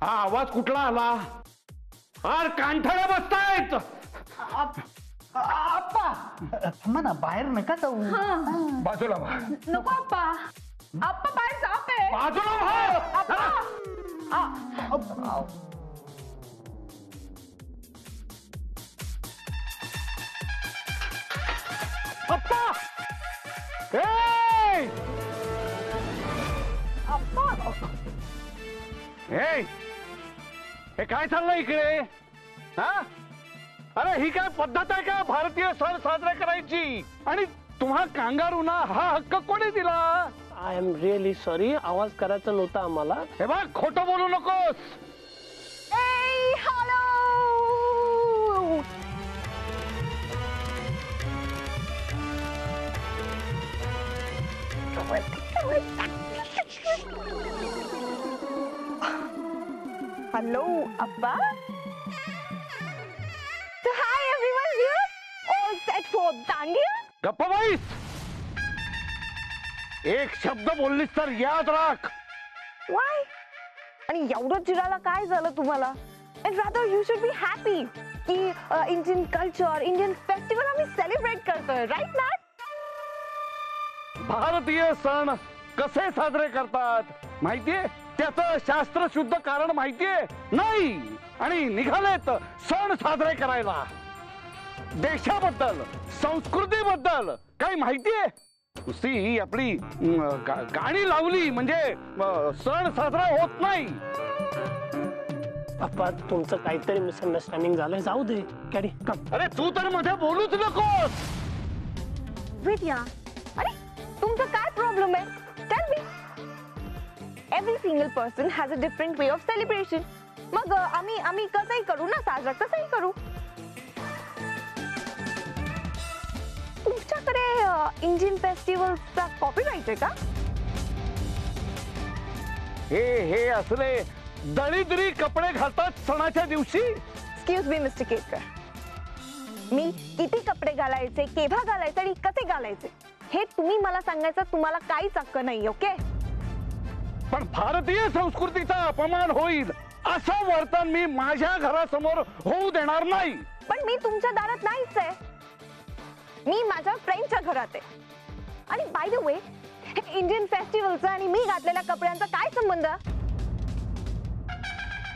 हा आवाज कुठला आला? अरे कांठळ्या बसतायत. आप्पा थांबा ना, बाहेर नका जाऊ. बाजूला व्हा. नको आप्पा, आप्पा बाहेर साप आहे. बाजूला व्हा. अप्पा हे काय चाललंय इकडे? हा, अरे ही काय पद्धत आहे का भारतीय सण साजरे करायची? आणि तुम्हा कांगारूंना हा हक्क कोणी दिला? आय एम रिअली सॉरी, आवाज करायचा नव्हता आम्हाला. हे बघ, खोटं बोलू नकोस. Hello, hello Appa. So hi everyone here, all set for dandiya. गप्प बाईस. एक शब्द बोललीस तर याद राख. Why? आणि एवढं चिडायला काय झालं तुम्हाला? And rather you should be happy की इंडियन कल्चर, इंडियन फेस्टिवल आम्ही सेलिब्रेट करतोय, राईट ना? भारतीय सण कसे साजरे करतात माहितीये? त्याचं शास्त्र शुद्ध कारण माहितीये नाही. आणि निघालेत सण साजरे करायला. देशाबद्दल, संस्कृतीबद्दल काही माहितीये? नुसती आपली गाणी लावली म्हणजे सण साजरा होत नाही. अप्पा तुमचं काहीतरी मिसअंडरस्टँडिंग झालंय, जाऊ दे. कॅरी कम. अरे तू तर मध्ये बोलूच नकोस. विद्या, अरे तुमचा काय प्रॉब्लेम आहे? Tell me. Every single person has a different way of celebration. मग आम्ही कसंही करू ना साजरा, कसंही करू. तुमच्याकडे इंडियन फेस्टिवलचा कॉपीराइट आहे का? हे असले दळीदरी कपडे घालतात सणाच्या दिवशी. एक्सक्यूज मी मिस्टर केतकर, मी किती कपडे घालायचे, केव्हा घालायचे आणि कसे घालायचे हे तुम्ही मला सांगायचं तुम्हाला काहीच हक्क नाही. ओके? पण भारतीय संस्कृतीचा अपमान होईल असं वर्तन मी माझ्या घरासमोर होऊ देणार नाही. पण मी तुमच्या दारात नाहीच आहे, मी माझ्या फ्रेंडच्या घरात आहे. आणि बाय द वे, इंडियन फेस्टिवलचा आणि मी घातलेल्या कपड्यांचा काय संबंध?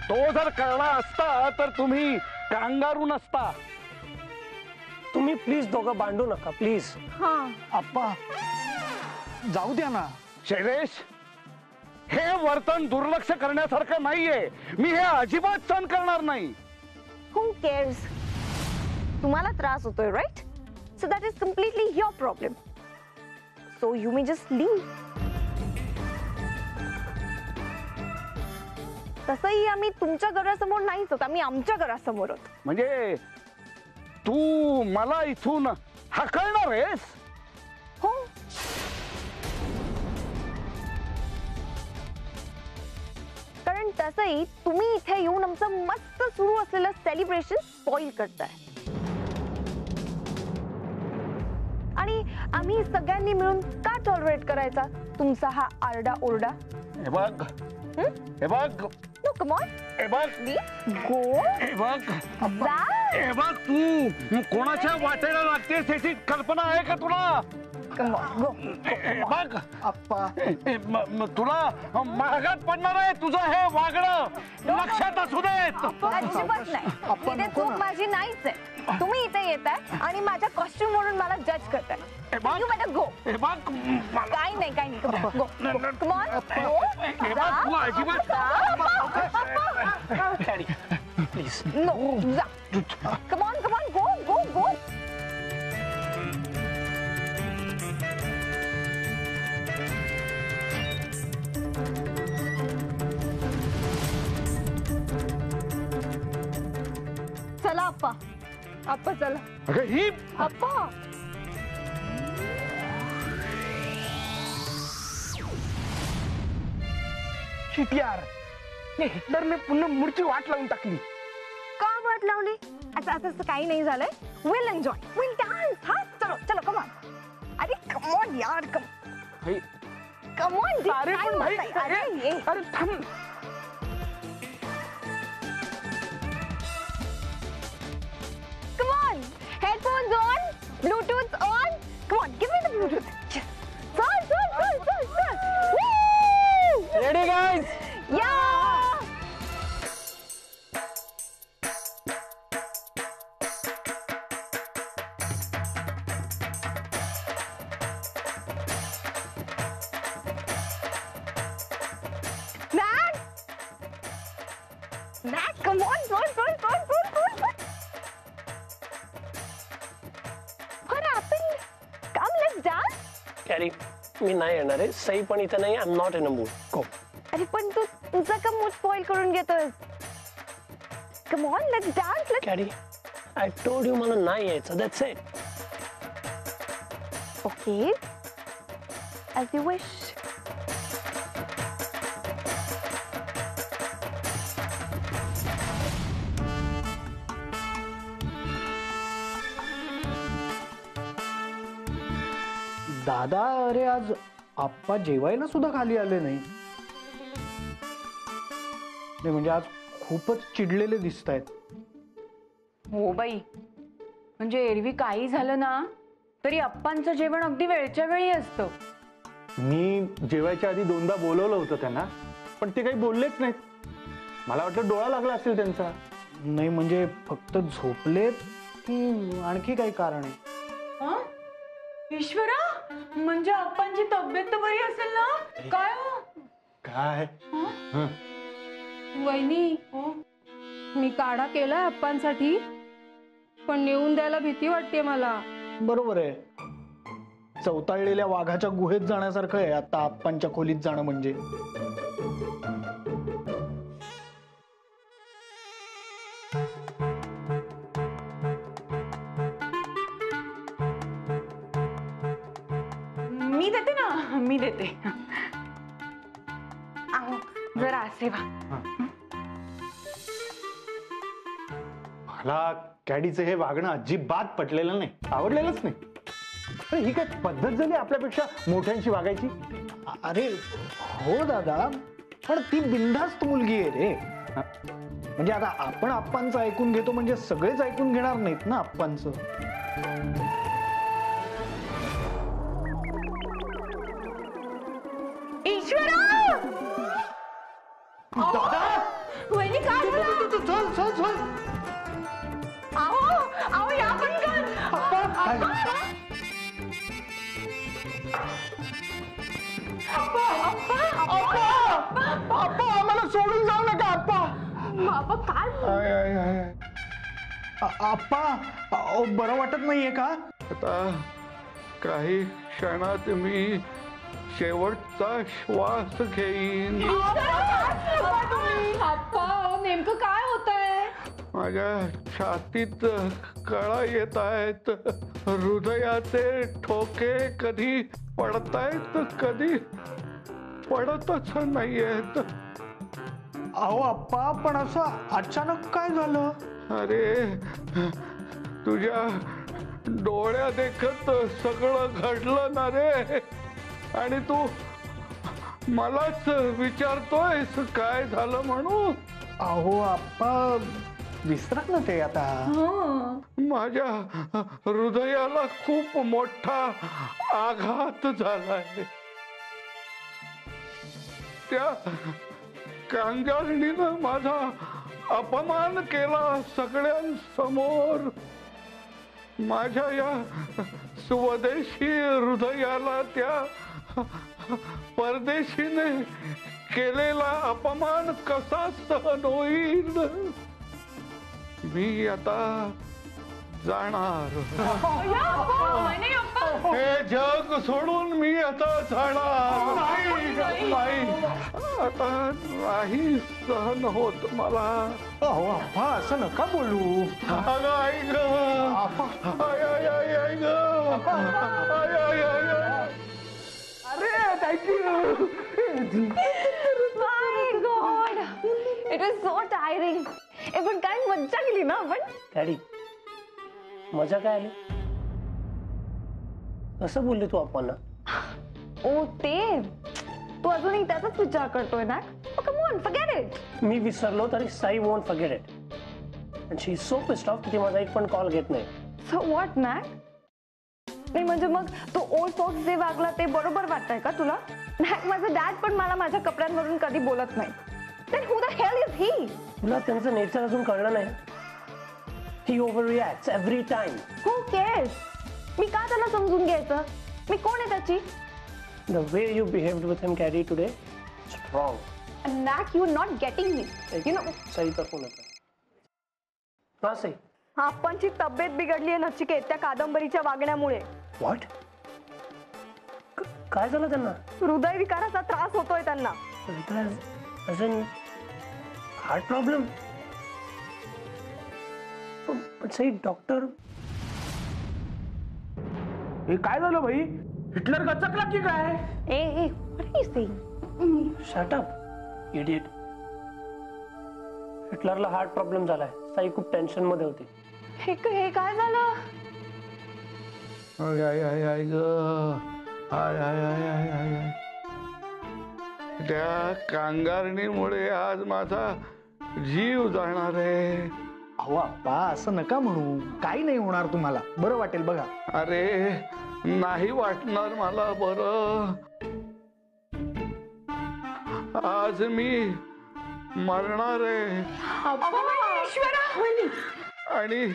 तो जर कळला असता तर तुम्ही कांगारू नसता. तुम्ही प्लीज दोघं भांडू नका प्लीज. आप्पा जाऊ द्या ना. शैलेश, हे वर्तन दुर्लक्ष करण्यासारखं नाहीये. मी हे अजिबात सहन करणार नाही. Who cares? तुम्हाला त्रास होतोय, right? So that is completely your problem. So you may just leave. तसंही आम्ही तुमच्या घरासमोर नाहीच होत, आम्ही आमच्या घरासमोर होत. म्हणजे तू मला इथून हाकलणार आहेस? हो. कारण तसंही तुम्ही इथे येऊन आमचं मस्त सुरू असलेलं सेलिब्रेशन स्पॉइल करताय. आणि आम्ही सगळ्यांनी मिळून का टॉलरेट करायचा तुमचा हा आरडा ओरडा? हे बघ, हे बघ. No come on. हे बघ, गो. हे बघ, हे बघ. तू कोणाच्या वाटेला लागतेस याची कल्पना आहे का तुला? कम ऑन, गो. हे बघ आप्पा तुला महागात पडणार आहे तुझं हे वागणं. लक्षात असू देत. अजिबात नाही. इथे चूक माझी नाहीच आहे. तुम्ही इथे येताय आणि माझ्या कॉस्ट्युम वरून मला जज करताय. You better go. हे बघ, काही नाही. गो. Come on. Go. तू अजिबात प्लीज. No. जा. Come on. Go. चला आप्पा चला. अगं ही आप्पा. यार, हिटलरने पुन्हा मूळची वाट लावून टाकली. का वाट लावली? असं काही नाही झालंय. Will enjoy, will dance. हा चलो कम ऑन. अरे कम ऑन यार, कम ऑन. अरे पण भाई, अरे थांब. कॅरी मी नाही येणार आहे. सई पण इथे नाही. I am not in a mood. Go. अरे पण तू तुझा का मूड स्पॉइल करून घेतोय? Come on, let's dance. Carrie I told you मला नाही यायचं. That's it. Okay, as you wish. दादा, अरे आज आप्पा जेवायला सुद्धा खाली आले नाही. नाही म्हणजे आज खूपच चिडलेले दिसत आहेत. हो बाई, म्हणजे एरवी काही झालं ना तरी अप्पांचं जेवण अगदी वेळच्या वेळी असतं. मी जेवायच्या आधी 2दा बोलवलं होतं त्यांना, पण ते काही बोललेच नाहीत. मला वाटलं डोळा लागला असेल त्यांचा. नाही म्हणजे फक्त झोपलेत की आणखी काही कारण आहे? हं? ईश्वरा, म्हणजे अप्पांची तब्येत तर बरी असेल ना? काय हो? काय वहिनी, मी काढा केलाय अप्पांसाठी, पण नेऊन द्यायला भीती वाटते मला. बरोबर आहे. चवताळलेल्या वाघाच्या गुहेत जाण्यासारखं आहे आता आप्पांच्या खोलीत जाणं म्हणजे. मी देते ना, मी देते. आहो, जरा सेवा. मला कॅडीचं हे वागणं अजिबात पटलेलं नाही, आवडलेलंच नाही. अरे ही काय पद्धत झाली आपल्यापेक्षा मोठ्यांशी वागायची? अरे हो दादा, पण ती बिनधास्त मुलगी आहे रे. म्हणजे आता आपण आप्पांचं ऐकून घेतो म्हणजे सगळेच ऐकून घेणार नाहीत ना आप्पांचं. ईश्वरा! वहिनी, काय झालं? चल चल चल. आहो, आहो, या पटकन. आप्पा, आम्हाला सोडून जाऊ नका आप्पा. बाबा, काय? आप्पा, अहो, बरं वाटत नाहीये का? आता काही क्षणात मी शेवटचा श्वास घेईन. आप्पा, नेमकं काय होतंय? माझ्या छातीत कळा येत आहेत. हृदयाचे ठोके कधी पडतायत, कधी पडतच नाहीयेत. अहो आप्पा, पण असं अचानक काय झालं? अरे, तुझ्या डोळ्या देखत सगळं घडलं ना रे. आणि तू मलाच विचारतोयस काय झालं म्हणून? अहो आप्पा, विसरा ना ते आता. माझ्या हृदयाला खूप मोठा आघात झालाय. त्या कांगारणीनं माझा अपमान केला सगळ्यांसमोर. माझ्या या स्वदेशी हृदयाला त्या परदेशीने केलेला अपमान कसा सहन होईल? मी आता जाणार. हे जग सोडून मी आता जाणार. नाही, आता नाही सहन होत मला. अहो आप्पा, असं नका बोलू. अगं आई ग, आय आय आय आय ग, आय आय आय आय. अरे thank you. My God, it was so tiring. पण काय मज्जा केली ना आपण. कॅडी मजा काय आली? असं बोलली तू अप्पांना? ओ ते, तू अजूनही त्याचाच विचार करतोय ना? Come on, forget it. मी विसरलो तरी Sai won't forget it. And she is so pissed off की ती माझा एक पण कॉल घेत नाही. So what Mac? नाही म्हणजे मग तू ओल्ड फॉक्स जे वागला ते बरोबर वाटतंय का तुला? मॅक, माझं डॅड पण मला माझ्या कपड्यांवरून कधी बोलत नाही. Then who the hell is he? तुला त्यांचं नेचर अजून कळलं नाही. He overreacts every time. Who cares? मी का त्याला समजून घ्यायचं? मी कोण आहे त्याची? The way you behaved with him Carrie today it's wrong. And Mac, you're not getting me. You know, सईचा फोन येतो. हा सई. आपणची तब्येत बिघडली आहे नचिकेत त्या कादंबरीच्या वागण्यामुळे. व्हॉट? काय झालं त्यांना? हृदयविकाराचा त्रास होतोय त्यांना. Heart problem? पण सही डॉक्टर. हे काय झालं भाई? हिटलर गचकला की काय? ए what are you saying? Shut up idiot. हिटलरला हार्ट प्रॉब्लेम झालाय. साई खूप टेन्शन मध्ये होती. हे काय झालं? आय आय आय आय ग आय आय आय आय आय आय. त्या कांगारणीमुळे आज माझा जीव जाणार आहे. अहो आप्पा असं नका म्हणू, काही नाही होणार तुम्हाला, बरं वाटेल बघा. अरे नाही वाटणार मला बरं. आज मी मरणार आहे आणि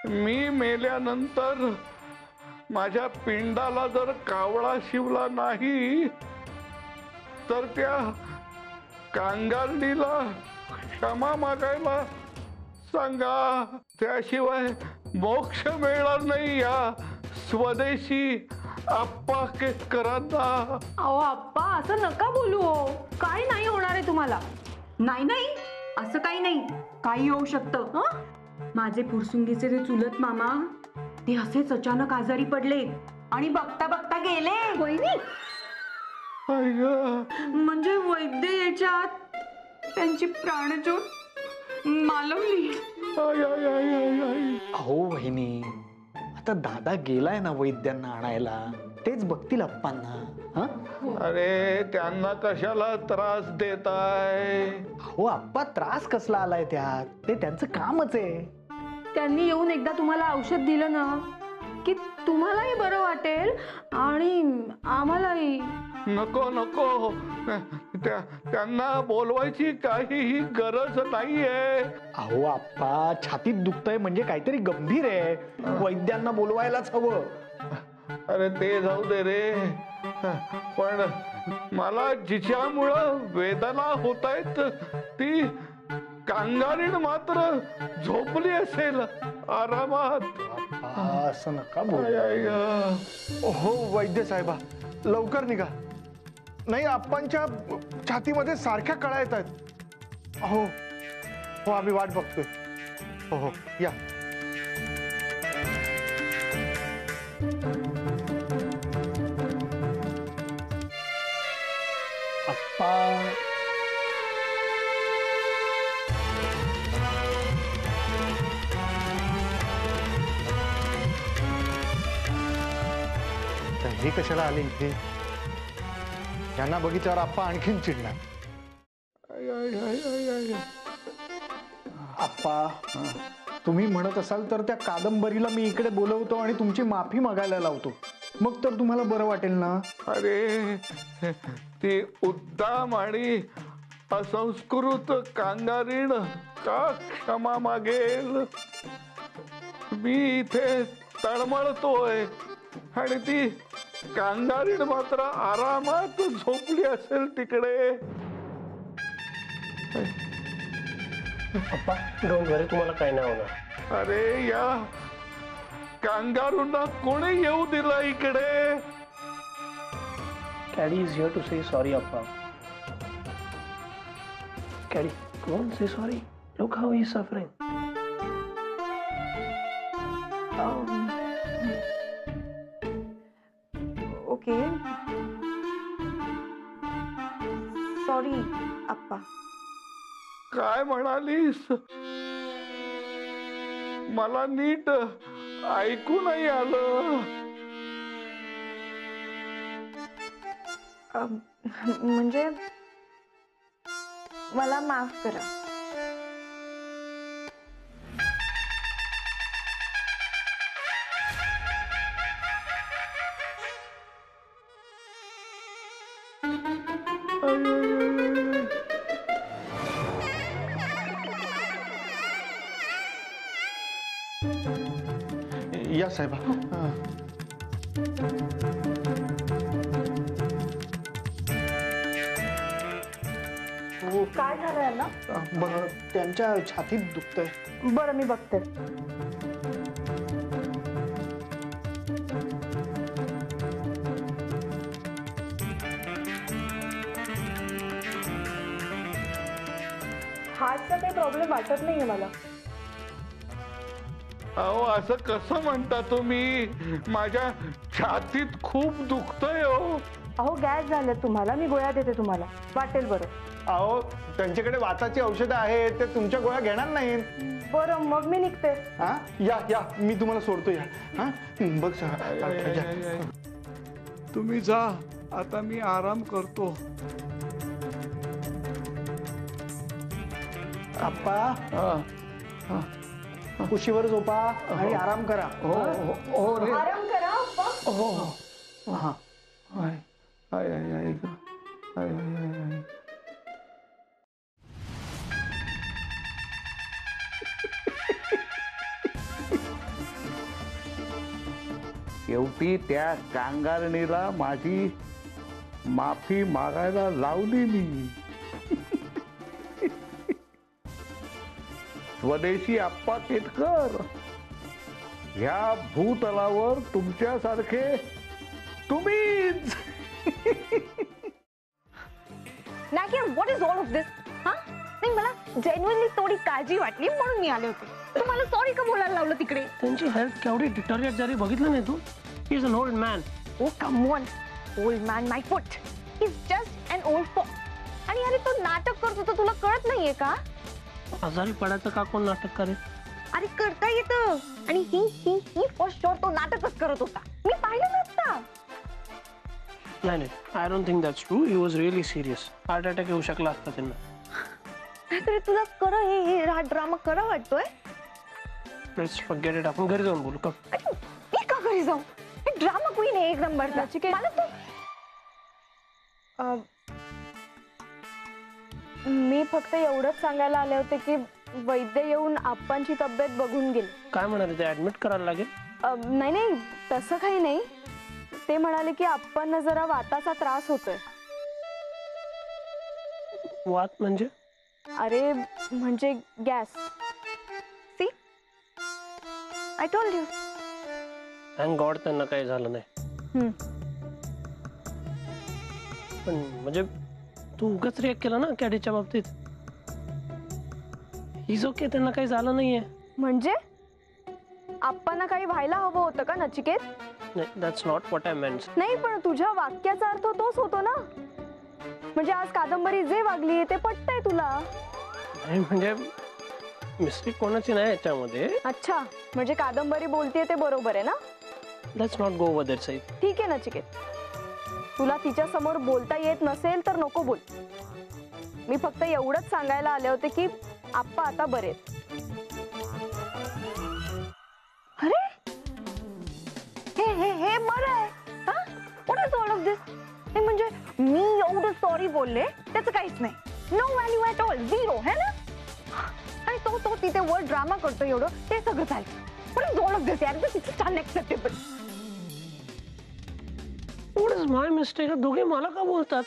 मी मेल्यानंतर माझ्या पिंडाला जर कावळा शिवला नाही तर त्या कांगारणीला क्षमा मागायला सांगा. त्याशिवाय मोक्ष मिळणार नाही या स्वदेशी आप्पा केतकरांना. अहो आप्पा असं नका बोलू हो. काही नाही होणार आहे तुम्हाला. नाही नाही असं काही नाही. काही होऊ शकतं. हं? माझे फुरसुंगीचे ते चुलत मामा ते असेच अचानक आजारी पडले आणि बघता बघता गेले. वहिनी म्हणजे वैद्य याच्यात त्यांची प्राणज्योत मालवली. अहो वहिनी, आता दादा गेलाय ना वैद्यांना आणायला, तेच बघतील अप्पांना. हा अरे त्यांना कशाला त्रास देताय? हो आप्पा, त्रास कसला आलाय त्यात? ते त्यांचं कामच आहे. त्यांनी येऊन एकदा तुम्हाला औषध दिलं ना की तुम्हालाही बरं वाटेल आणि आम्हालाही. नको नको, त्यांना बोलवायची काहीही गरज नाहीये. अहो आप्पा, छातीत दुखतंय म्हणजे काहीतरी गंभीर आहे, वैद्यांना बोलवायलाच हवं. अरे ते जाऊ दे रे, पण मला जिच्यामुळं वेदना होत आहेत ती कांगारीण मात्र झोपली असेल आरामात. असं नका बोलू. हो वैद्य साहेबा, लवकर निघा. नाही, आप्पांच्या छातीमध्ये सारख्या कळा येत आहेत. हो हो, आम्ही वाट बघतोय. हो हो, या. आप्पा हे कशाला आले इथे? यांना बघितल्यावर आप्पा आणखीन चिडणार. आप्पा, तुम्ही म्हणत असाल तर त्या कादंबरीला मी इकडे बोलवतो आणि तुमची माफी मागायला लावतो, मग तर तुम्हाला बरं वाटेल ना. अरे ती उद्दाम आणि असंस्कृत कांगारीण का क्षमा मागेल? मी इथे तळमळतोय आणि ती कांगारीण मात्र आरामात झोपली असेल तिकडे. पप्पा डोंट वरी, तुम्हाला काही नाही होणार. अरे या कांगारूंना कोणी येऊ दिलं इकडे? Caddy is here to say sorry, Appa. Caddy, come on, say sorry. Look how he's suffering. Okay, sorry अप्पा. काय म्हणालीस? मला नीट ऐकू नाही आलं. म्हणजे मला माफ करा. या साहेबा. काय झालंय ना? बरं, त्यांच्या छातीत दुखतंय. बरं, मी बघते. हार्टचा काही प्रॉब्लेम वाटत नाहीये मला. अहो असं कसं म्हणता तुम्ही? माझ्या छातीत खूप दुखतंय हो. अहो गॅस झालं तुम्हाला, मी गोळ्या देते तुम्हाला, वाटेल बरं. अहो त्यांच्याकडे वाताची औषधं आहेत, ते तुमच्या गोळ्या घेणार नाहीत. बरं मग मी निघते. हा या या, मी तुम्हाला सोडतो या. हा बघ या. तुम्ही जा, आता मी आराम करतो. आप्पा कुशीवर झोपा आणि आराम करा. हो रे. आराम करा अप्पा. हा आय आय आय आय ग. आय आय आय आय. शेवटी त्या कांगारणीला माझी माफी मागायला लावली मी. स्वदेशी आप्पा केतकर, ह्या भूतलावर तुमच्यासारखे तुम्हीच. नाकी, व्हॉट इज ऑल ऑफ दिस? हा नाही, मला जेन्युइनली थोडी काळजी वाटली म्हणून मी आले होते. तुम्हाला सॉरी का बोलायला लावलं तिकडे? त्यांची हेल्थ केवढी डिटोरिएट झाली बघितलं नाही तू? He is an old man. Oh come on, old man my foot. He is just an old folk. आणि अरे तो नाटक करतो तर तुला कळत नाहीये का? आजारी पडायचं का कोण नाटक करेल? अरे करता येतं. आणि ही फॉर शुअर तो नाटकच करत होता. मी पाहिलं नसता. नाही, I don't think that's true. He was really serious. Heart attack येऊ शकला असता त्यांना. नाहीतरी तुला खरं हे हा ड्रामा खरा वाटतोय? Let's forget it. आपण घरी जाऊन बोलू का? अरे मी का घरी जाऊ? हे ड्रामा क्वीन आहे एक नंबरचा. मला तो मी फक्त एवढंच सांगायला आले होते की वैद्य येऊन आप्पांची तब्येत बघून गेले. काय म्हणाले ते? ऍडमिट करायला लागेल? नाही नाही, तसं काही नाही. ते म्हणाले की आप्पांना जरा वाताचा त्रास होतोय. वात म्हणजे? अरे म्हणजे gas. See, I told you. Thank God त्यांना काही झालं नाही. पण म्हणजे तू उगाच रिॲक्ट केला ना कॅडीच्या बाबतीत. इज ओके, त्यांना काही झालं नाहीये. म्हणजे आप्पांना काही व्हायला हवं होतं का नचिकेत? नाही, दॅट्स नॉट व्हॉट आय मेंट. नाही, पण तुझ्या वाक्याचा अर्थ तोच होतो ना. म्हणजे आज कादंबरी जे वागली ते पटतंय तुला? नाही म्हणजे मिस्टेक कोणाची नाही याच्यामध्ये. अच्छा, म्हणजे कादंबरी बोलतेय ते बरोबर आहे ना? Let's not go over that side. ठीक आहे नचिकेत, तुला तिच्या समोर बोलता येत नसेल तर नको बोल. मी फक्त एवढंच सांगायला आले होते की आप्पा आता बरे आहेत. अरे हे हे हे बरं आहे. हा, what is all of this? हे म्हणजे मी एवढं सॉरी बोलले त्याचं काहीच नाही. No value at all, zero है ना? आणि तो तिथे वर ड्रामा करतो एवढं, ते सगळं चालतं. What is all of this यार? This is unacceptable. What is my mistake? दोघे मला का बोलतात?